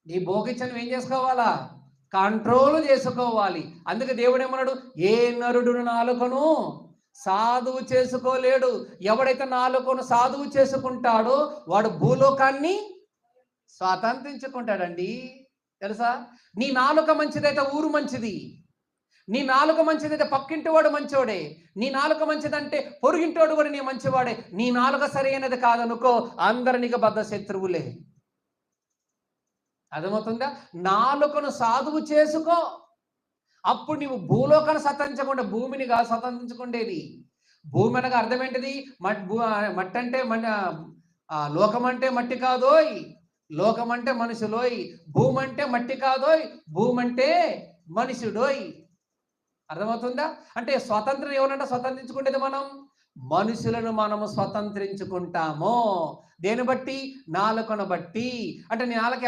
నీ భోగిచ్చను ఏం చేసుకోవాలా? కంట్రోల్ చేసుకోవాలి. అందుకే దేవుడు ఏమన్నాడు? ఏ నరుడు నాలుకను సాధువు చేసుకోలేడు. ఎవడైతే నాలుకను సాధువు చేసుకుంటాడో వాడు భూలోకాన్ని స్వాతంత్రించుకుంటాడండి. తెలుసా? నీ నాలుక మంచిదైతే ఊరు మంచిది. నీ నాలుక మంచిదైతే పక్కింటివాడు మంచోడే. నీ నాలుక మంచిదంటే పొరుగింటోడు కూడా నీ మంచివాడే. నీ నాలుక సరైనది కాదనుకో, అందరు నీకు బద్ధ శత్రువులే. అర్థమవుతుందా? నాలుకను సాధువు చేసుకో. అప్పుడు నీవు భూలోకాన్ని సతంచకుండా భూమిని కాదు సతంచకుండేది. భూమి అనగా అర్థం ఏంటిది? మట్టి అంటే లోకం అంటే మట్టి కాదోయ్. లోకం అంటే మనుషులోయ్. భూమి అంటే మట్టి కాదోయ్. భూమి అంటే మనుషుడోయ్. అర్థమవుతుందా? అంటే స్వతంత్రం ఎవరంటే స్వతంత్రించుకునేది మనం మనుషులను మనము స్వతంత్రించుకుంటాము. దేని బట్టి? నాలుకను బట్టి. అంటే నీ నాలుక